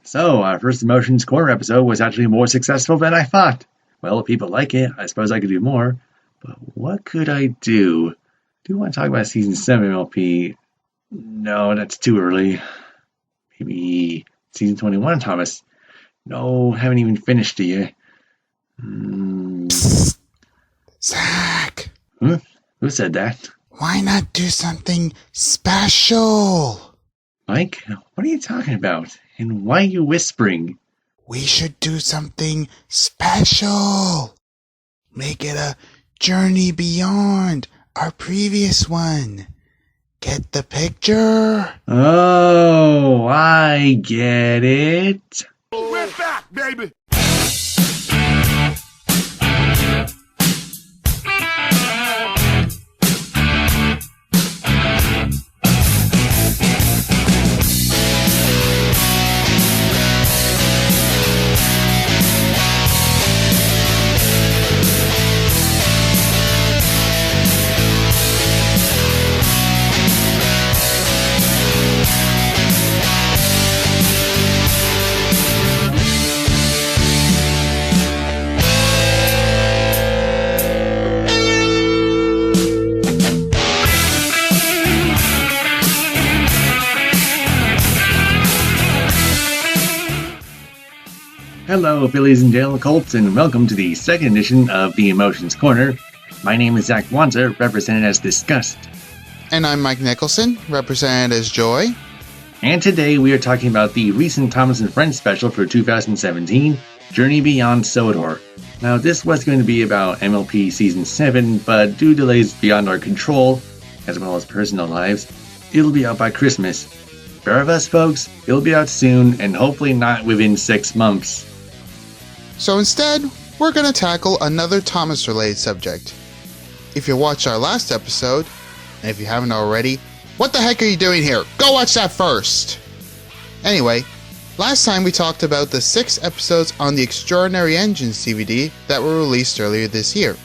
So, our first Emotions Corner episode was actually more successful than I thought. Well, if people like it, I suppose I could do more. But what could I do? Do you want to talk about Season 7 MLP? No, that's too early. Maybe Season 21, Thomas. No, haven't even finished it yet. Psst. Zack! Huh? Who said that? Why not do something special? Mike, what are you talking about? And why are you whispering? We should do something special. Make it a journey beyond our previous one. Get the picture? Oh, I get it. We're back, baby! Hello, Phillies and Dale Colts, and welcome to the second edition of the Emotions Corner. My name is Zack Wanzer, represented as Disgust. And I'm Mike Nicholson, represented as Joy. And today we are talking about the recent Thomas and Friends special for 2017, Journey Beyond Sodor. Now, this was going to be about MLP Season 7, but due to delays beyond our control, as well as personal lives, it'll be out by Christmas. Bear with us, folks, it'll be out soon, and hopefully not within 6 months. So instead, we're going to tackle another Thomas-related subject. If you watched our last episode, and if you haven't already, what the heck are you doing here? Go watch that first! Anyway, last time we talked about the 6 episodes on the Extraordinary Engines DVD that were released earlier this year.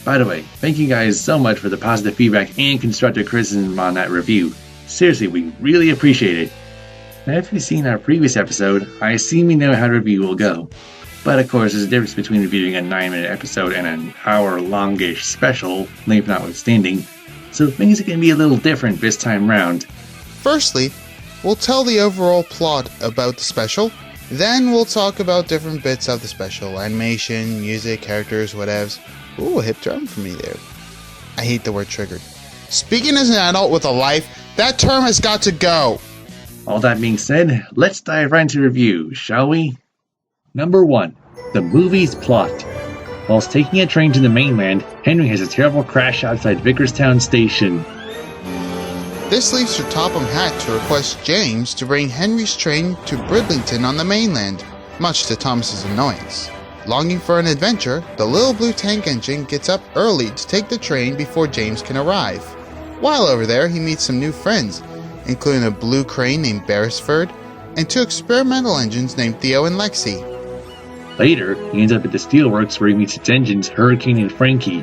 By the way, thank you guys so much for the positive feedback and constructive criticism on that review. Seriously, we really appreciate it. Now, if you've seen our previous episode, I assume you know how the review will go. But of course, there's a difference between reviewing a 9-minute episode and an hour-longish special, length notwithstanding, so things are going to be a little different this time round. Firstly, we'll tell the overall plot about the special, then we'll talk about different bits of the special, animation, music, characters, whatevs. Ooh, a hip drum for me there. I hate the word triggered. Speaking as an adult with a life, that term has got to go! All that being said, let's dive right into review, shall we? Number 1. The movie's plot. Whilst taking a train to the mainland, Henry has a terrible crash outside Vickerstown Station. This leaves Sir Topham Hatt to request James to bring Henry's train to Bridlington on the mainland, much to Thomas's annoyance. Longing for an adventure, the little blue tank engine gets up early to take the train before James can arrive. While over there, he meets some new friends, including a blue crane named Beresford, and 2 experimental engines named Theo and Lexi. Later, he ends up at the steelworks where he meets its engines, Hurricane and Frankie.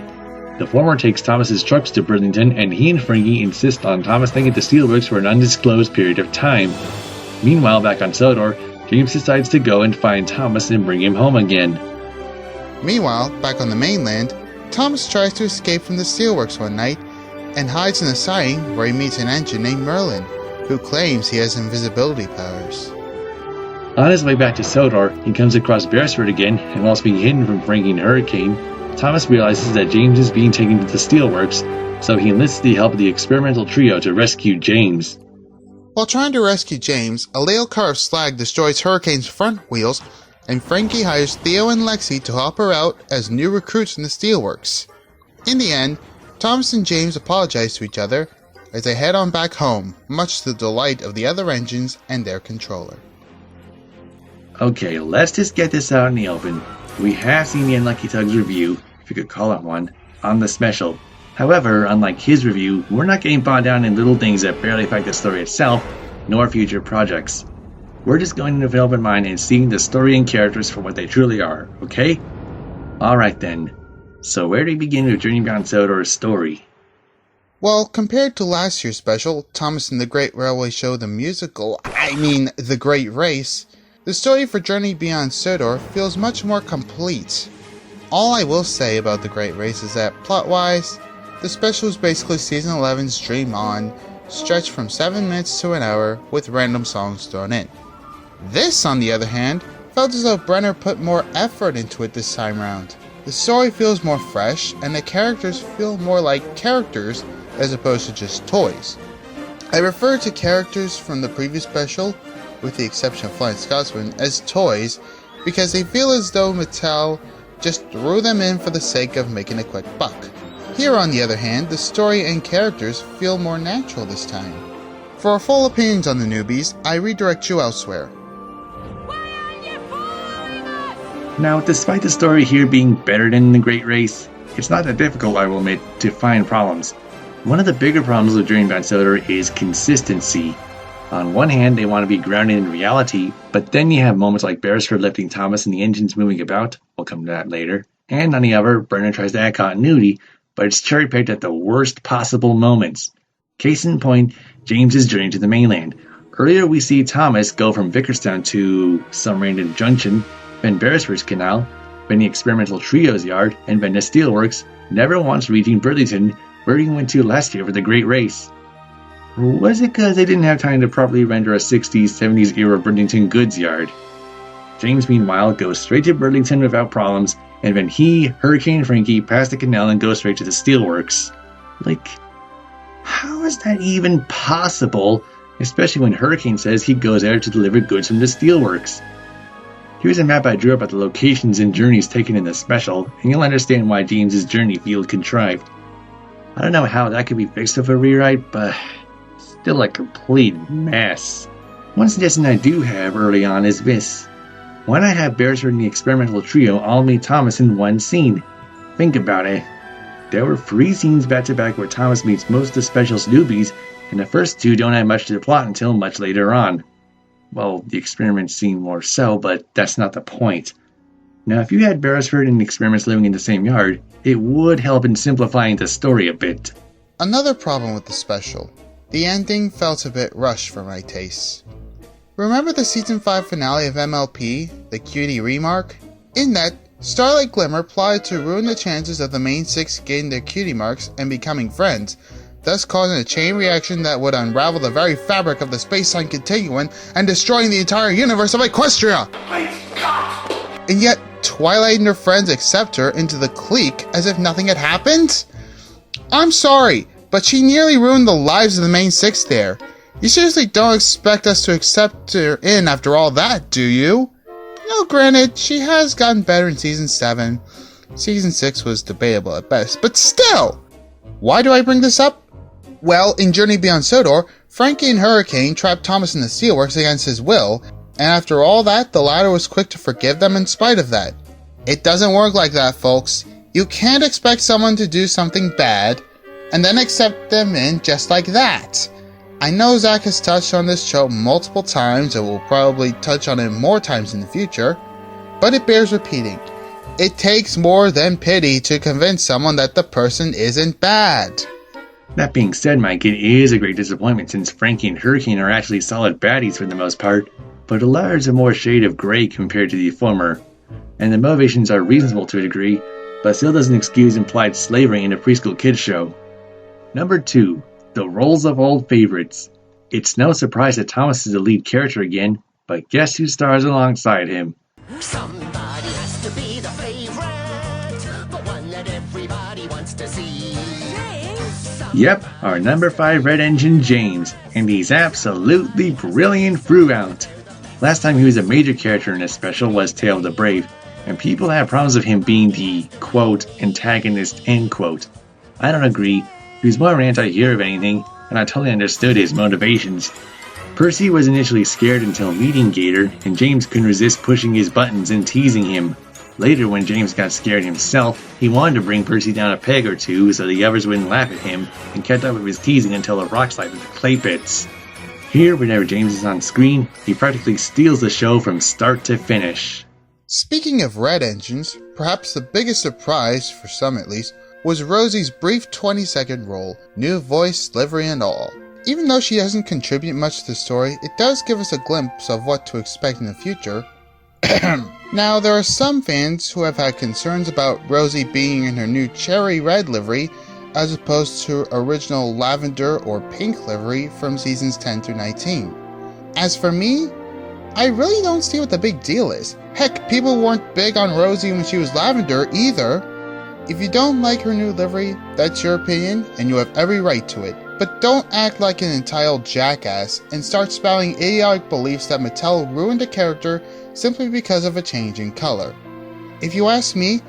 The former takes Thomas's trucks to Bridlington, and he and Frankie insist on Thomas staying at the steelworks for an undisclosed period of time. Meanwhile, back on Sodor, James decides to go and find Thomas and bring him home again. Meanwhile, back on the mainland, Thomas tries to escape from the steelworks one night and hides in a siding where he meets an engine named Merlin, who claims he has invisibility powers. On his way back to Sodor, he comes across Beresford again, and whilst being hidden from Frankie and Hurricane, Thomas realizes that James is being taken to the steelworks, so he enlists the help of the experimental trio to rescue James. While trying to rescue James, a ladle car of slag destroys Hurricane's front wheels, and Frankie hires Theo and Lexi to help her out as new recruits in the steelworks. In the end, Thomas and James apologize to each other as they head on back home, much to the delight of the other engines and their controller. Okay, let's just get this out in the open. We have seen the Unlucky Tug's review, if you could call it one, on the special. However, unlike his review, we're not getting bogged down in little things that barely affect the story itself, nor future projects. We're just going in with an open mind and seeing the story and characters for what they truly are, okay? Alright then. So where do we begin with Journey Beyond Sodor's story? Well, compared to last year's special, Thomas and the Great Railway Show the Musical, The Great Race, The story for Journey Beyond Sodor feels much more complete. All I will say about The Great Race is that, plot-wise, the special is basically Season 11's Dream On, stretched from 7 minutes to an hour with random songs thrown in. This, on the other hand, felt as though Brenner put more effort into it this time round. The story feels more fresh, and the characters feel more like characters as opposed to just toys. I refer to characters from the previous special, with the exception of Flying Scotsman, as toys because they feel as though Mattel just threw them in for the sake of making a quick buck. Here, on the other hand, the story and characters feel more natural this time. For our full opinions on the newbies, I redirect you elsewhere. Now, despite the story here being better than The Great Race, it's not that difficult, I will admit, to find problems. One of the bigger problems with Journey Beyond Sodor is consistency. On one hand, they want to be grounded in reality, but then you have moments like Beresford lifting Thomas and the engines moving about, we'll come to that later, and on the other, Brenner tries to add continuity, but it's cherry-picked at the worst possible moments. Case in point, James's journey to the mainland. Earlier we see Thomas go from Vickerstown to some random junction, then Beresford's Canal, then the Experimental Trio's yard, and then the Steelworks, never once reaching Burlington, where he went to last year for the Great Race. Was it because they didn't have time to properly render a 60s, 70s era Burlington goods yard? James, meanwhile, goes straight to Burlington without problems, and then he, Hurricane Frankie, pass the canal and go straight to the Steelworks. Like, how is that even possible? Especially when Hurricane says he goes there to deliver goods from the Steelworks. Here's a map I drew up of the locations and journeys taken in the special, and you'll understand why James's journey feels contrived. I don't know how that could be fixed with a rewrite, but still a complete mess. One suggestion I do have early on is this. Why not have Beresford and the Experimental Trio all meet Thomas in one scene? Think about it. There were 3 scenes back-to-back where Thomas meets most of the special's newbies, and the first 2 don't add much to the plot until much later on. Well, the experiment scene more so, but that's not the point. Now, if you had Beresford and the experiments living in the same yard, it would help in simplifying the story a bit. Another problem with the special. The ending felt a bit rushed for my tastes. Remember the Season 5 finale of MLP, the cutie remark? In that, Starlight Glimmer plotted to ruin the chances of the main 6 getting their cutie marks and becoming friends, thus causing a chain reaction that would unravel the very fabric of the space-time continuum and destroying the entire universe of Equestria! And yet, Twilight and her friends accept her into the clique as if nothing had happened? I'm sorry, but she nearly ruined the lives of the main 6 there. You seriously don't expect us to accept her in after all that, do you? No, granted, she has gotten better in Season 7. Season 6 was debatable at best, but still! Why do I bring this up? Well, in Journey Beyond Sodor, Frankie and Hurricane trapped Thomas in the Steelworks against his will, and after all that, the latter was quick to forgive them in spite of that. It doesn't work like that, folks. You can't expect someone to do something bad, and then accept them in just like that. I know Zack has touched on this trope multiple times and will probably touch on it more times in the future, but it bears repeating. It takes more than pity to convince someone that the person isn't bad. That being said, Mike, it is a great disappointment since Frankie and Hurricane are actually solid baddies for the most part, but the latter is a more shade of grey compared to the former, and the motivations are reasonable to a degree, but still doesn't excuse implied slavery in a preschool kids show. Number 2. The roles of old favorites. It's no surprise that Thomas is the lead character again, but guess who stars alongside him? Somebody has to be the favorite, the one that everybody wants to see. Yep, our number 5 Red Engine James, and he's absolutely brilliant throughout. Last time he was a major character in this special was Tale of the Brave, and people had problems with him being the, quote, antagonist, end quote. I don't agree. He was more anti-hero of anything, and I totally understood his motivations. Percy was initially scared until meeting Gator, and James couldn't resist pushing his buttons and teasing him. Later, when James got scared himself, he wanted to bring Percy down a peg or two so the others wouldn't laugh at him, and kept up with his teasing until the rock slide with the clay pits. Here, whenever James is on screen, he practically steals the show from start to finish. Speaking of red engines, perhaps the biggest surprise, for some at least, was Rosie's brief 20-second role, new voice, livery and all. Even though she doesn't contribute much to the story, it does give us a glimpse of what to expect in the future. Now, there are some fans who have had concerns about Rosie being in her new cherry red livery as opposed to her original lavender or pink livery from seasons 10 through 19. As for me, I really don't see what the big deal is. Heck, people weren't big on Rosie when she was lavender either. If you don't like her new livery, that's your opinion and you have every right to it. But don't act like an entitled jackass and start spouting idiotic beliefs that Mattel ruined a character simply because of a change in color. If you ask me,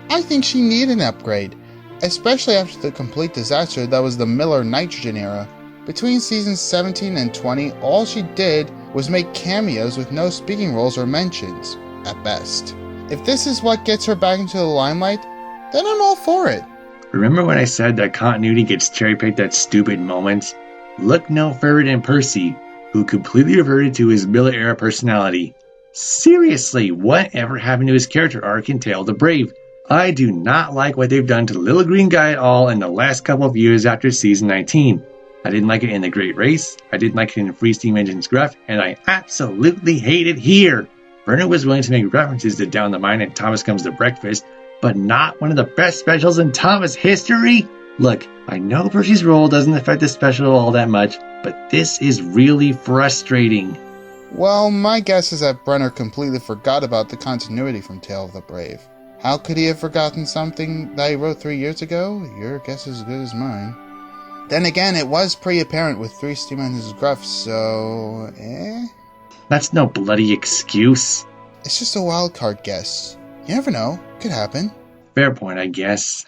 I think she needed an upgrade, especially after the complete disaster that was the Miller Nitrogen era. Between seasons 17 and 20, all she did was make cameos with no speaking roles or mentions, at best. If this is what gets her back into the limelight, then I'm all for it. Remember when I said that continuity gets cherry-picked at stupid moments? Look no further than Percy, who completely reverted to his Miller-era personality. Seriously, whatever happened to his character arc in Tale of the Brave? I do not like what they've done to the little green guy at all in the last couple of years after season 19. I didn't like it in The Great Race, I didn't like it in Free Steam Engine's Gruff, and I absolutely hate it here! Werner was willing to make references to Down the Mine and Thomas Comes to Breakfast, but not one of the best specials in Thomas history? Look, I know Percy's role doesn't affect the special all that much, but this is really frustrating. Well, my guess is that Brenner completely forgot about the continuity from Tale of the Brave. How could he have forgotten something that he wrote 3 years ago? Your guess is as good as mine. Then again, it was pretty apparent with Three Steam Engine's Gruff, so... That's no bloody excuse. It's just a wild card guess. You never know. Could happen. Fair point, I guess.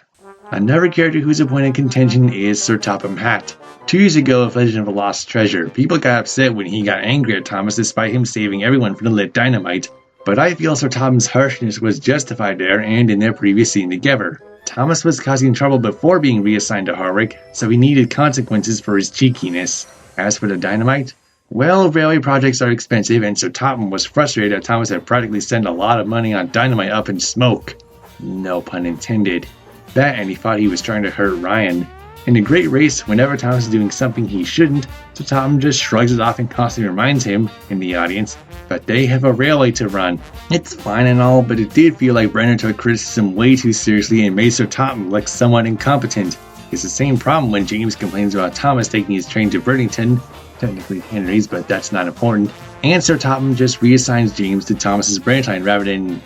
Another character who's a point of contention is Sir Topham Hatt. 2 years ago with Legend of the Lost Treasure, people got upset when he got angry at Thomas despite him saving everyone from the lit dynamite. But I feel Sir Topham's harshness was justified there and in their previous scene together. Thomas was causing trouble before being reassigned to Harwick, so he needed consequences for his cheekiness. As for the dynamite, well, railway projects are expensive, and Sir Topham was frustrated that Thomas had practically sent a lot of money on dynamite up in smoke. No pun intended. That, and he thought he was trying to hurt Ryan. In The Great Race, whenever Thomas is doing something he shouldn't, Sir Topham just shrugs it off and constantly reminds him, in the audience, that they have a railway to run. It's fine and all, but it did feel like Brenner took criticism way too seriously and made Sir Topham look somewhat incompetent. It's the same problem when James complains about Thomas taking his train to Bridlington, technically Henry's, but that's not important, and Sir Topham just reassigns James to Thomas's branch line rather than,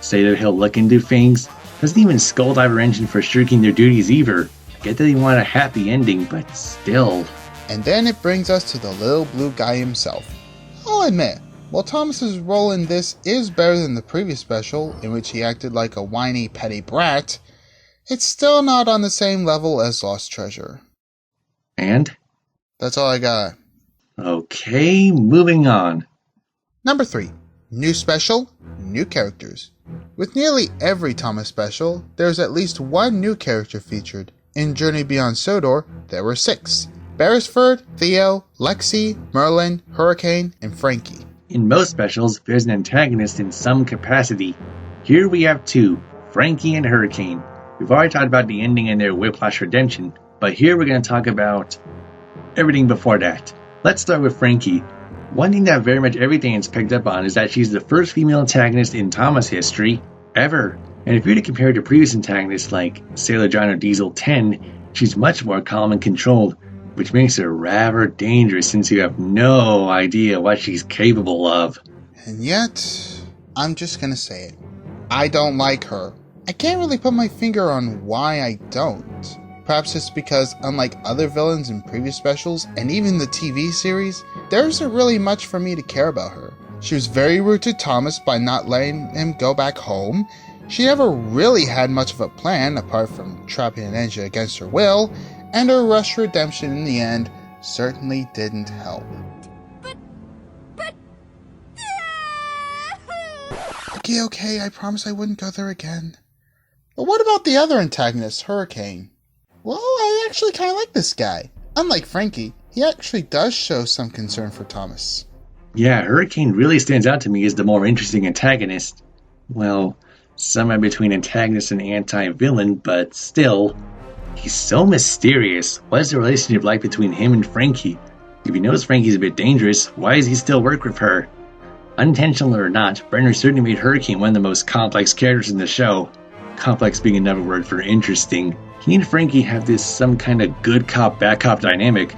say that he'll look into things. Doesn't even scold either engine for shirking their duties either. I get that he wanted a happy ending, but still. And then it brings us to the little blue guy himself. I'll admit, while Thomas's role in this is better than the previous special, in which he acted like a whiny, petty brat, it's still not on the same level as Lost Treasure. And? That's all I got. Okay, moving on. Number 3. New special, new characters. With nearly every Thomas special, there's at least one new character featured. In Journey Beyond Sodor, there were 6. Beresford, Theo, Lexi, Merlin, Hurricane, and Frankie. In most specials, there's an antagonist in some capacity. Here we have 2, Frankie and Hurricane. We've already talked about the ending and their Whiplash redemption, but here we're going to talk about everything before that. Let's start with Frankie. One thing that very much everything is picked up on is that she's the first female antagonist in Thomas history, ever. And if you're to compare to previous antagonists like Sailor John or Diesel 10, she's much more calm and controlled, which makes her rather dangerous since you have no idea what she's capable of. And yet, I'm just gonna say it. I don't like her. I can't really put my finger on why I don't. Perhaps it's because, unlike other villains in previous specials, and even the TV series, there isn't really much for me to care about her. She was very rude to Thomas by not letting him go back home. She never really had much of a plan, apart from trapping an engine against her will, and her rushed redemption in the end certainly didn't help. Okay, I promise I wouldn't go there again. But what about the other antagonist, Hurricane? Well, I actually kind of like this guy. Unlike Frankie, he actually does show some concern for Thomas. Yeah, Hurricane really stands out to me as the more interesting antagonist. Well, somewhere between antagonist and anti-villain, but still. He's so mysterious. What is the relationship like between him and Frankie? If he knows Frankie's a bit dangerous, why does he still work with her? Unintentional or not, Brenner certainly made Hurricane one of the most complex characters in the show. Complex being another word for interesting. He and Frankie have this some kind of good cop, bad cop dynamic.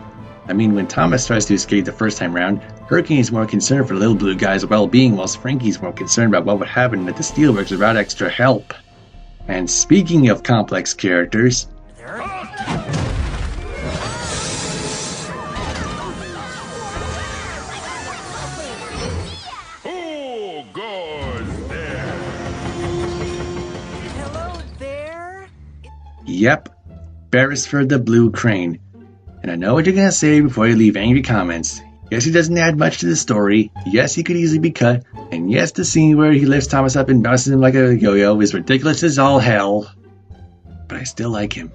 I mean, when Thomas tries to escape the first time round, Hurricane is more concerned for Little Blue Guy's well-being, whilst Frankie's more concerned about what would happen at the Steelworks without extra help. And speaking of complex characters... Who goes there? Hello there? Yep, Beresford the Blue Crane. And I know what you're gonna say before you leave angry comments. Yes, he doesn't add much to the story. Yes, he could easily be cut. And yes, the scene where he lifts Thomas up and bounces him like a yo-yo is ridiculous as all hell. But I still like him.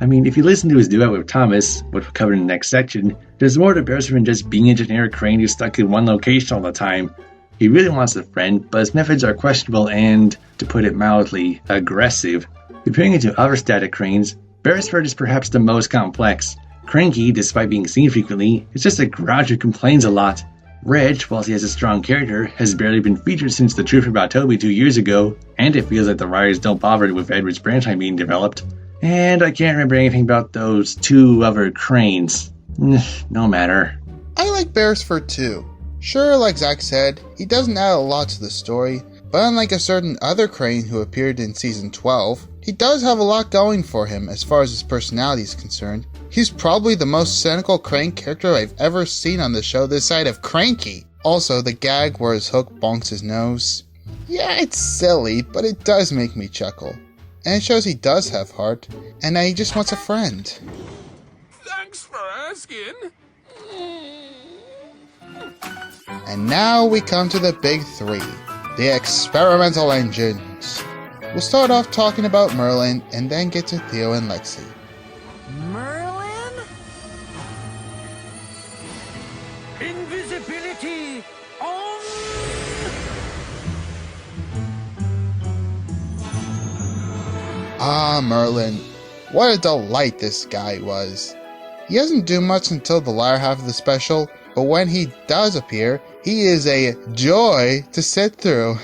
I mean, if you listen to his duet with Thomas, which we'll cover in the next section, there's more to Beresford than just being a generic crane who's stuck in one location all the time. He really wants a friend, but his methods are questionable and, to put it mildly, aggressive. Comparing it to other static cranes, Beresford is perhaps the most complex. Cranky, despite being seen frequently, is just a grouch who complains a lot. Reg, whilst he has a strong character, has barely been featured since the truth about Toby 2 years ago, and it feels like the writers don't bother with Edward's branch line being developed. And I can't remember anything about those two other cranes. No matter. I like Beresford too. Sure, like Zack said, he doesn't add a lot to the story, but unlike a certain other crane who appeared in season 12, he does have a lot going for him as far as his personality is concerned. He's probably the most cynical crane character I've ever seen on the show this side of Cranky. Also, the gag where his hook bonks his nose. Yeah, it's silly, but it does make me chuckle. And it shows he does have heart, and that he just wants a friend. Thanks for asking. And now we come to the big three, the experimental engines. We'll start off talking about Merlin, and then get to Theo and Lexi. Merlin? Invisibility on! Ah, Merlin. What a delight this guy was. He doesn't do much until the latter half of the special, but when he does appear, he is a joy to sit through.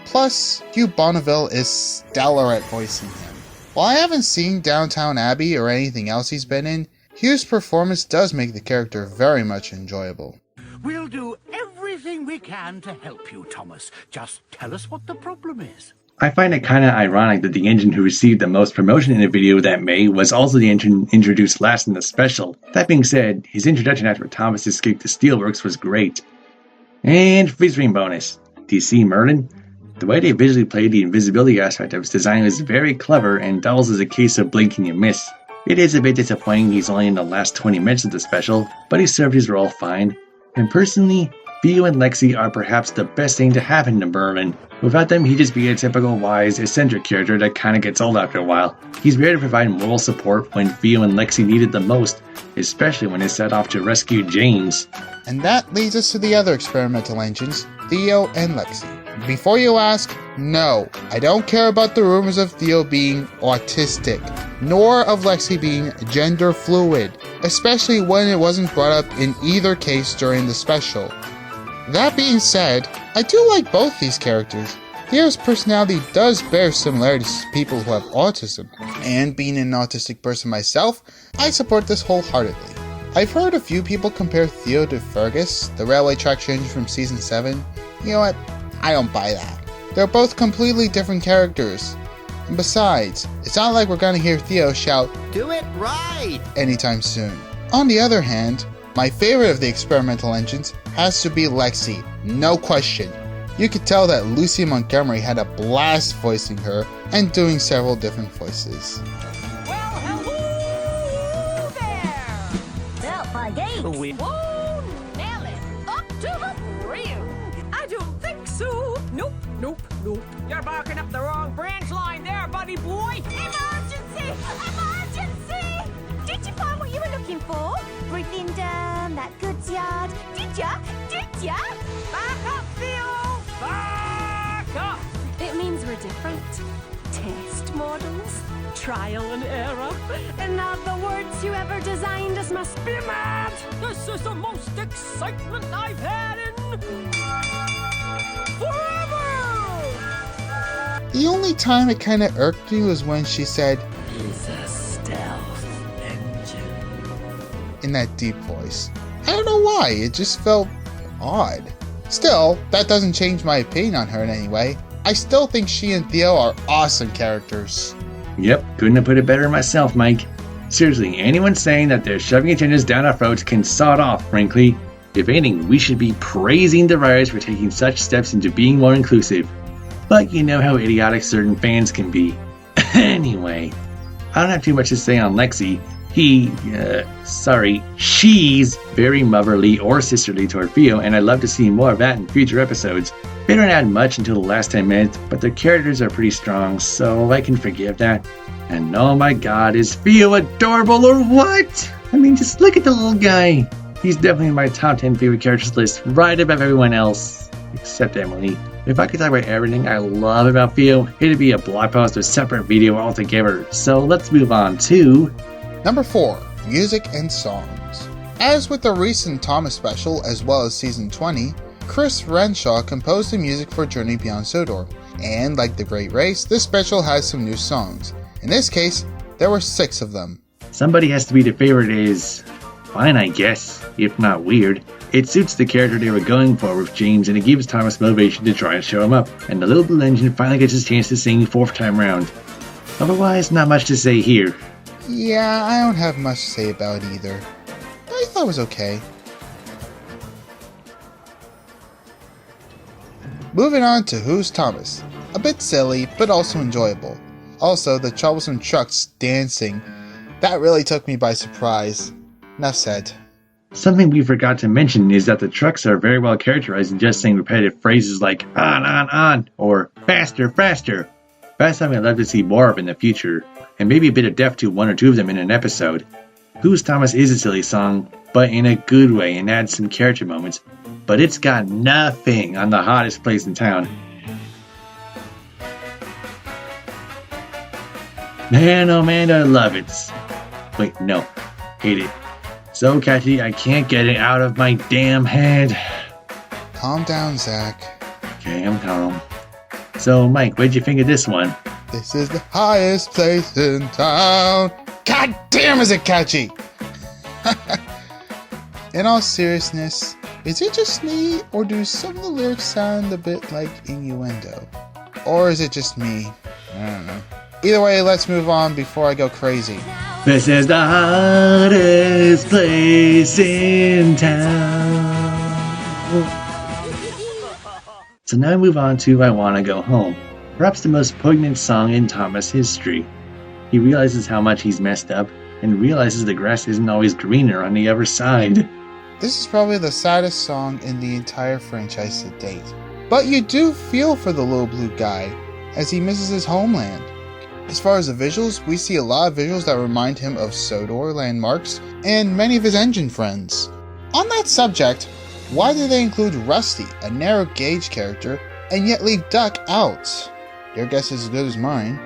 Plus, Hugh Bonneville is stellar at voicing him. While I haven't seen Downtown Abbey or anything else he's been in, Hugh's performance does make the character very much enjoyable. We'll do everything we can to help you, Thomas. Just tell us what the problem is. I find it kinda ironic that the engine who received the most promotion in the video that May was also the engine introduced last in the special. That being said, his introduction after Thomas escaped the Steelworks was great. And freeze frame bonus. Do you see Merlin? The way they visually played the invisibility aspect of his design was very clever, and Dolls is a case of blinking and miss. It is a bit disappointing he's only in the last 20 minutes of the special, but he served his role fine. And personally, Theo and Lexi are perhaps the best thing to happen to Merlin. Without them, he'd just be a typical wise, eccentric character that kinda gets old after a while. He's there to provide moral support when Theo and Lexi need it the most, especially when they set off to rescue James. And that leads us to the other experimental engines, Theo and Lexi. Before you ask, no, I don't care about the rumors of Theo being autistic, nor of Lexi being gender fluid, especially when it wasn't brought up in either case during the special. That being said, I do like both these characters. Theo's personality does bear similarities to people who have autism, and being an autistic person myself, I support this wholeheartedly. I've heard a few people compare Theo to Fergus, the railway track change from season 7. You know what? I don't buy that. They're both completely different characters. And besides, it's not like we're gonna hear Theo shout, Do it right! anytime soon. On the other hand, my favorite of the experimental engines has to be Lexi, no question. You could tell that Lucy Montgomery had a blast voicing her and doing several different voices. Well, hello there! Out by gate. Whoa, Nelly, up to the brim. I don't think so. Nope. You're barking up the wrong branch line there, buddy boy. Emergency! Emergency! Did you find what you were looking for? Briefing down that goods yard. Did ya? Back up, Theo! Back up! It means we're different. Test models, trial and error. In other words, whoever designed us must be mad. This is the most excitement I've had in forever! The only time it kinda irked me was when she said, It's a stealth engine. in that deep voice. I don't know why, it just felt odd. Still, that doesn't change my opinion on her in any way. I still think she and Theo are awesome characters. Yep, couldn't have put it better myself, Mike. Seriously, anyone saying that they're shoving agendas down our throats can sod off, frankly. If anything, we should be praising the writers for taking such steps into being more inclusive. But you know how idiotic certain fans can be. Anyway, I don't have too much to say on Lexi. She's very motherly or sisterly toward Theo, and I'd love to see more of that in future episodes. They don't add much until the last 10 minutes, but their characters are pretty strong, so I can forgive that. And oh my god, is Theo adorable or what? I mean, just look at the little guy. He's definitely in my top 10 favorite characters list, right above everyone else, except Emily. If I could talk about everything I love about Theo, it'd be a blog post or separate video altogether. So let's move on to... Number 4. Music and Songs. As with the recent Thomas special, as well as Season 20, Chris Renshaw composed the music for Journey Beyond Sodor, and like The Great Race, this special has some new songs. In this case, there were 6 of them. Somebody Has to Be the Favorite is fine, I guess, if not weird. It suits the character they were going for with James, and it gives Thomas motivation to try and show him up, and the little blue engine finally gets his chance to sing 4th time round. Otherwise, not much to say here. Yeah, I don't have much to say about it either. I thought it was okay. Moving on to Who's Thomas. A bit silly, but also enjoyable. Also, the troublesome trucks dancing. That really took me by surprise. Enough said. Something we forgot to mention is that the trucks are very well characterized in just saying repetitive phrases like on, or faster, faster. That's something I'd love to see more of in the future, and maybe a bit of depth to 1 or 2 of them in an episode. Who's Thomas is a silly song, but in a good way, and adds some character moments, but it's got nothing on the hottest place in town. Man, oh man, I love it. Wait, no, hate it. So catchy, I can't get it out of my damn head. Calm down, Zach. Okay, I'm calm. So, Mike, what'd you think of this one? This is the highest place in town. God damn, is it catchy! In all seriousness, is it just me, or do some of the lyrics sound a bit like innuendo? Or is it just me? I don't know. Either way, let's move on before I go crazy. This is the hottest place in town. So now I move on to I Wanna Go Home, perhaps the most poignant song in Thomas history. He realizes how much he's messed up, and realizes the grass isn't always greener on the other side. This is probably the saddest song in the entire franchise to date. But you do feel for the little blue guy, as he misses his homeland. As far as the visuals, we see a lot of visuals that remind him of Sodor landmarks, and many of his engine friends. On that subject, why did they include Rusty, a narrow gauge character, and yet leave Duck out? Your guess is as good as mine.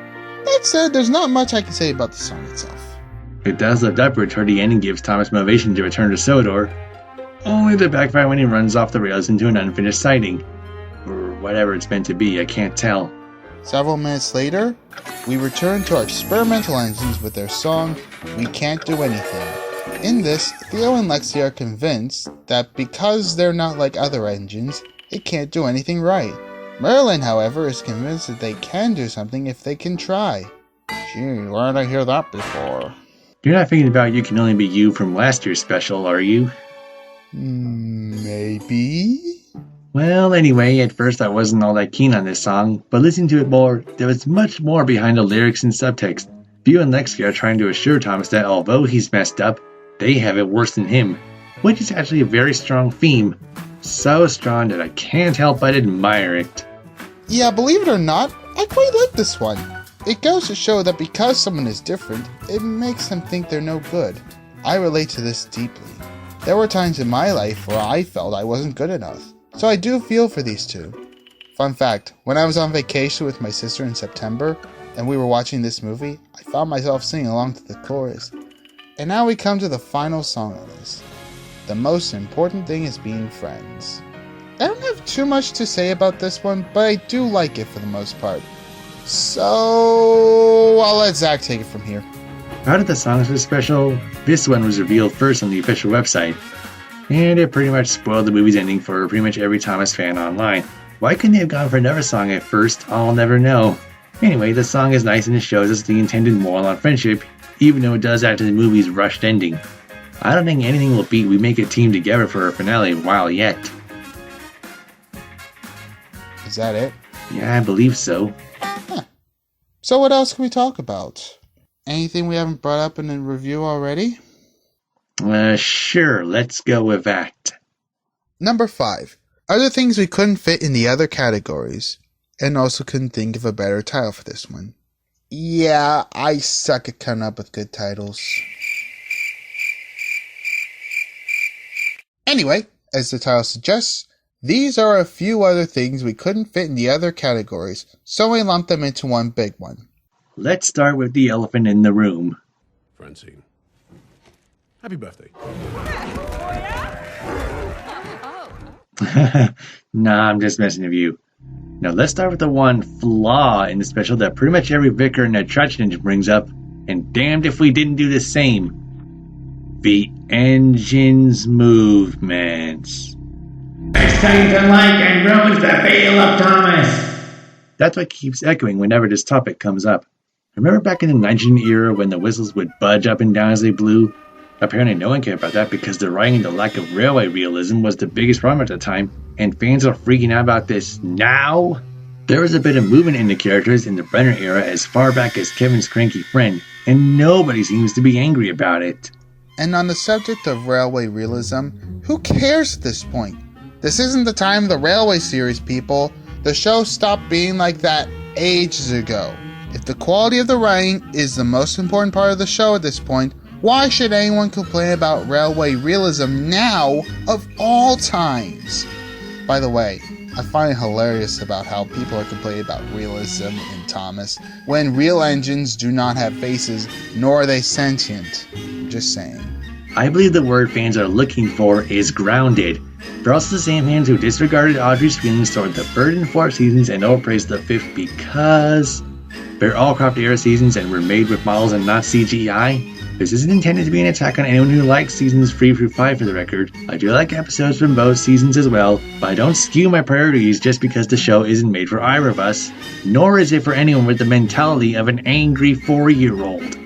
That said, there's not much I can say about the song itself. It does lift upward toward the end and gives Thomas motivation to return to Sodor, only to backfire when he runs off the rails into an unfinished sighting. Or whatever it's meant to be, I can't tell. Several minutes later, we return to our experimental engines with their song, We Can't Do Anything. In this, Theo and Lexi are convinced that because they're not like other engines, it can't do anything right. Merlin, however, is convinced that they can do something if they can try. Gee, where did I hear that before? You're not thinking about You Can Only Be You from last year's special, are you? Maybe? Well, anyway, at first I wasn't all that keen on this song, but listening to it more, there was much more behind the lyrics and subtext. Theo and Lexi are trying to assure Thomas that although he's messed up, they have it worse than him, which is actually a very strong theme. So strong that I can't help but admire it. Yeah, believe it or not, I quite like this one. It goes to show that because someone is different, it makes them think they're no good. I relate to this deeply. There were times in my life where I felt I wasn't good enough, so I do feel for these two. Fun fact, when I was on vacation with my sister in September, and we were watching this movie, I found myself singing along to the chorus. And now we come to the final song on this. The most important thing is being friends. I don't have too much to say about this one, but I do like it for the most part. So I'll let Zach take it from here. Out of the songs for the special, this one was revealed first on the official website, and it pretty much spoiled the movie's ending for pretty much every Thomas fan online. Why couldn't they have gone for another song at first? I'll never know. Anyway, the song is nice and it shows us the intended moral on friendship, even though it does add to the movie's rushed ending. I don't think anything will beat We Make a Team Together for a finale while yet. Is that it? Yeah, I believe so. So what else can we talk about? Anything we haven't brought up in the review already? Sure, let's go with that. Number 5. Other things we couldn't fit in the other categories, and also couldn't think of a better title for this one. Yeah, I suck at coming up with good titles. Anyway, as the title suggests, these are a few other things we couldn't fit in the other categories, so we lumped them into one big one. Let's start with the elephant in the room. Francine. Happy birthday. Nah, I'm just messing with you. Now let's start with the one flaw in the special that pretty much every vicar and attraction engine brings up, and damned if we didn't do the same. The engine's movements. It's time to like and ruins the feel of Thomas. That's what keeps echoing whenever this topic comes up. Remember back in the nitrogen era when the whistles would budge up and down as they blew? Apparently no one cared about that because the writing and the lack of railway realism was the biggest problem at the time, and fans are freaking out about this now? There was a bit of movement in the characters in the Brenner era as far back as Kevin's cranky friend, and nobody seems to be angry about it. And on the subject of railway realism, who cares at this point? This isn't the time of the Railway series, people. The show stopped being like that ages ago. If the quality of the writing is the most important part of the show at this point, why should anyone complain about railway realism now of all times? By the way, I find it hilarious about how people are complaining about realism in Thomas when real engines do not have faces, nor are they sentient. I'm just saying. I believe the word fans are looking for is grounded. They're also the same fans who disregarded Audrey's feelings toward the third and fourth seasons and overpraised the fifth because they're all cropped era seasons and were made with models and not CGI. This isn't intended to be an attack on anyone who likes seasons 3 through 5 for the record. I do like episodes from both seasons as well, but I don't skew my priorities just because the show isn't made for either of us, nor is it for anyone with the mentality of an angry 4-year-old.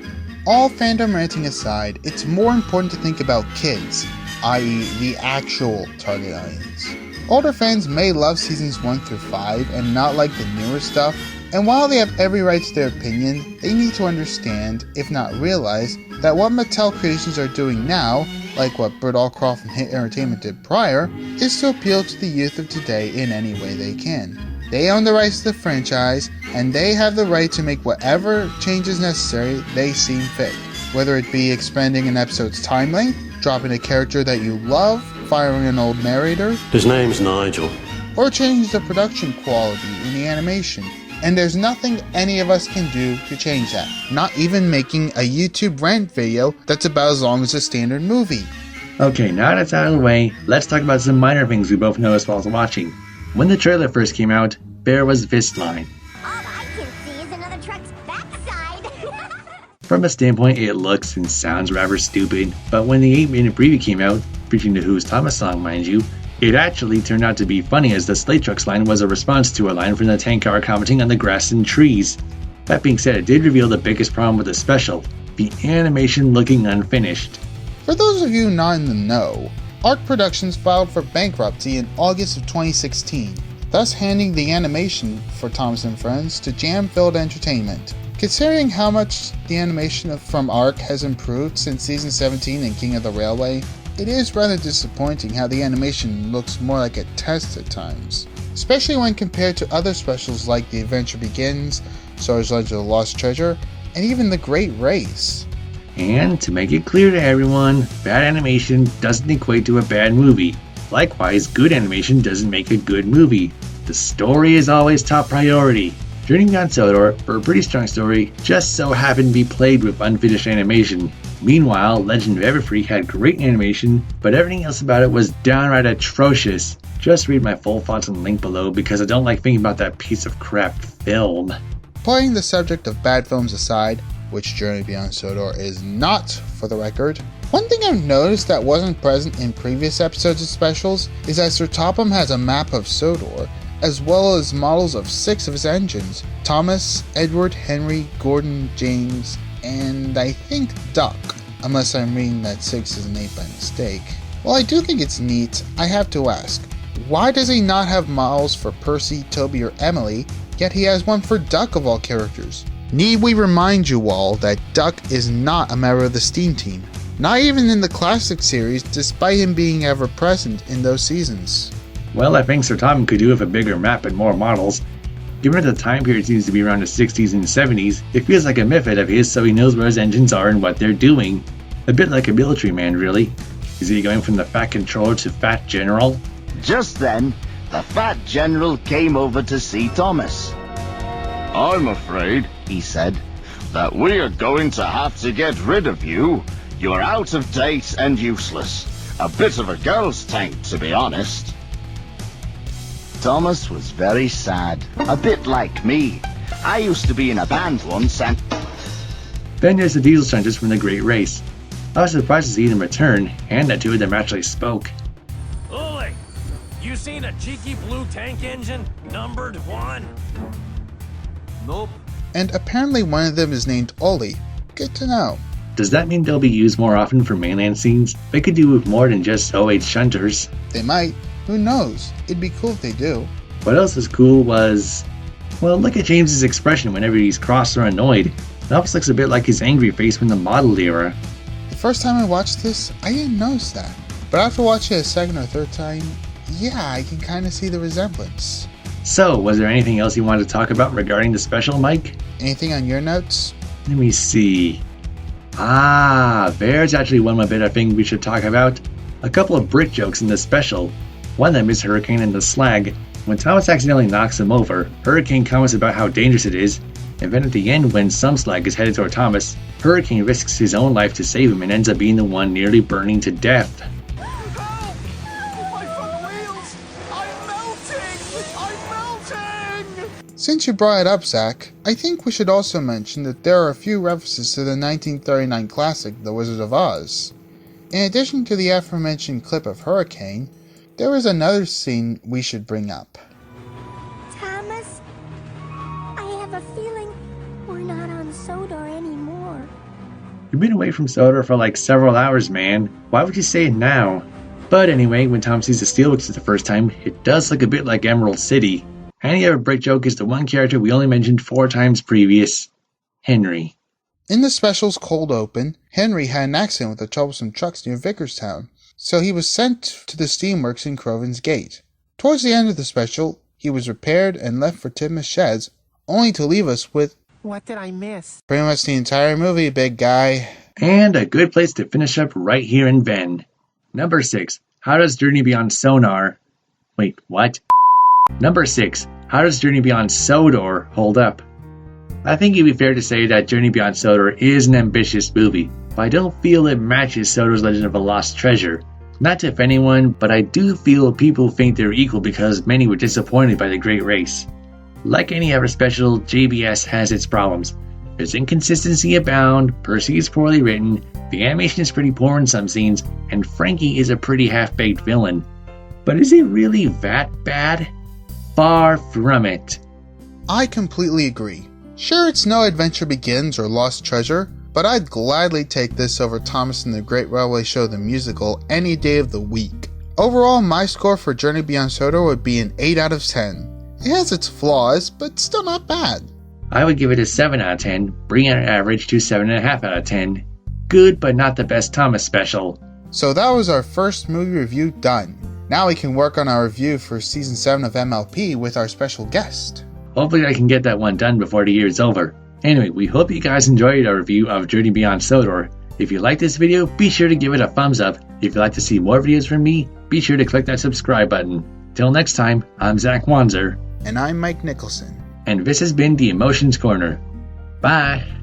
All fandom ranting aside, it's more important to think about kids, i.e. the actual target audience. Older fans may love seasons 1 through 5 and not like the newer stuff, and while they have every right to their opinion, they need to understand, if not realize, that what Mattel Creations are doing now, like what Bert Allcroft and Hit Entertainment did prior, is to appeal to the youth of today in any way they can. They own the rights to the franchise, and they have the right to make whatever changes necessary they seem fit. Whether it be expanding an episode's time length, dropping a character that you love, firing an old narrator, his name's Nigel, or change the production quality in the animation. And there's nothing any of us can do to change that. Not even making a YouTube rant video that's about as long as a standard movie. Okay, now that's out of the way, let's talk about some minor things we both noticed while watching. When the trailer first came out, there was this line. All I can see is another truck's backside. From a standpoint, it looks and sounds rather stupid, but when the 8-minute preview came out, featuring the Who's Thomas song mind you, it actually turned out to be funny as the Sleigh Trucks line was a response to a line from the tank car commenting on the grass and trees. That being said, it did reveal the biggest problem with the special, the animation looking unfinished. For those of you not in the know, ARC Productions filed for bankruptcy in August of 2016, thus handing the animation for Thomas and Friends to Jam-Filled Entertainment. Considering how much the animation from ARC has improved since Season 17 and King of the Railway, it is rather disappointing how the animation looks more like a test at times, especially when compared to other specials like The Adventure Begins, Sora's Legend of the Lost Treasure, and even The Great Race. And to make it clear to everyone, bad animation doesn't equate to a bad movie. Likewise, good animation doesn't make a good movie. The story is always top priority. Journey Beyond Sodor, for a pretty strong story, just so happened to be played with unfinished animation. Meanwhile, Legend of Everfree had great animation, but everything else about it was downright atrocious. Just read my full thoughts and link below because I don't like thinking about that piece of crap film. Putting the subject of bad films aside, which Journey Beyond Sodor is not for the record, one thing I've noticed that wasn't present in previous episodes of specials is that Sir Topham has a map of Sodor, as well as models of 6 of his engines: Thomas, Edward, Henry, Gordon, James, and I think Duck, unless I'm reading that 6 is an 8 by mistake. While I do think it's neat, I have to ask, why does he not have models for Percy, Toby, or Emily, yet he has one for Duck of all characters? Need we remind you all that Duck is not a member of the Steam Team, not even in the classic series, despite him being ever present in those seasons. Well, I think Sir Topham could do with a bigger map and more models. Given that the time period seems to be around the 60s and 70s, it feels like a method of his so he knows where his engines are and what they're doing. A bit like a military man, really. Is he going from the Fat Controller to Fat General? Just then, the fat general came over to see Thomas. "I'm afraid," he said, "that we are going to have to get rid of you. You're out of date and useless. A bit of a girl's tank, to be honest." Thomas was very sad, a bit like me. I used to be in a band once and... Then there's the Diesel Hunters from the Great Race. I was surprised to see them return, and that 2 of them actually spoke. Uli, you seen a cheeky blue tank engine, numbered 1? Nope. And apparently one of them is named Ollie. Good to know. Does that mean they'll be used more often for mainland scenes? They could do with more than just OH shunters. They might. Who knows? It'd be cool if they do. What else was cool was... well, look at James's expression whenever he's cross or annoyed. It almost looks a bit like his angry face from the model era. The first time I watched this, I didn't notice that. But after watching it a second or third time, yeah, I can kind of see the resemblance. So, was there anything else you wanted to talk about regarding the special, Mike? Anything on your notes? Let me see. There's actually one more bit I think we should talk about. A couple of brick jokes in the special. One of them is Hurricane and the Slag. When Thomas accidentally knocks him over, Hurricane comments about how dangerous it is, and then at the end when some slag is headed toward Thomas, Hurricane risks his own life to save him and ends up being the one nearly burning to death. Since you brought it up, Zack, I think we should also mention that there are a few references to the 1939 classic The Wizard of Oz. In addition to the aforementioned clip of Hurricane, there is another scene we should bring up. Thomas, I have a feeling we're not on Sodor anymore. You've been away from Sodor for like several hours, man. Why would you say it now? But anyway, when Tom sees the Steelworks for the first time, it does look a bit like Emerald City. And the other brick joke is the one character we only mentioned 4 times previous, Henry. In the special's cold open, Henry had an accident with the troublesome trucks near Vickerstown, so he was sent to the steamworks in Croven's Gate. Towards the end of the special, he was repaired and left for Tim's sheds, only to leave us with... What did I miss? Pretty much the entire movie, big guy. And a good place to finish up right here in Venn. Number 6. How does Journey Beyond Sonar... Wait, what? Number 6. How does Journey Beyond Sodor hold up? I think it'd be fair to say that Journey Beyond Sodor is an ambitious movie, but I don't feel it matches Sodor's Legend of a Lost Treasure. Not to offend anyone, but I do feel people think they're equal because many were disappointed by the Great Race. Like any other special, JBS has its problems. There's inconsistency abound, Percy is poorly written, the animation is pretty poor in some scenes, and Frankie is a pretty half-baked villain. But is it really that bad? Far from it. I completely agree. Sure, it's no Adventure Begins or Lost Treasure, but I'd gladly take this over Thomas and the Great Railway Show the Musical any day of the week. Overall, my score for Journey Beyond Sodor would be an 8 out of 10. It has its flaws, but still not bad. I would give it a 7 out of 10, bringing our average to 7.5 out of 10. Good, but not the best Thomas special. So that was our first movie review done. Now we can work on our review for Season 7 of MLP with our special guest. Hopefully I can get that one done before the year is over. Anyway, we hope you guys enjoyed our review of Journey Beyond Sodor. If you like this video, be sure to give it a thumbs up. If you'd like to see more videos from me, be sure to click that subscribe button. Till next time, I'm Zack Wanzer. And I'm Mike Nicholson. and this has been the Emotions Corner. Bye!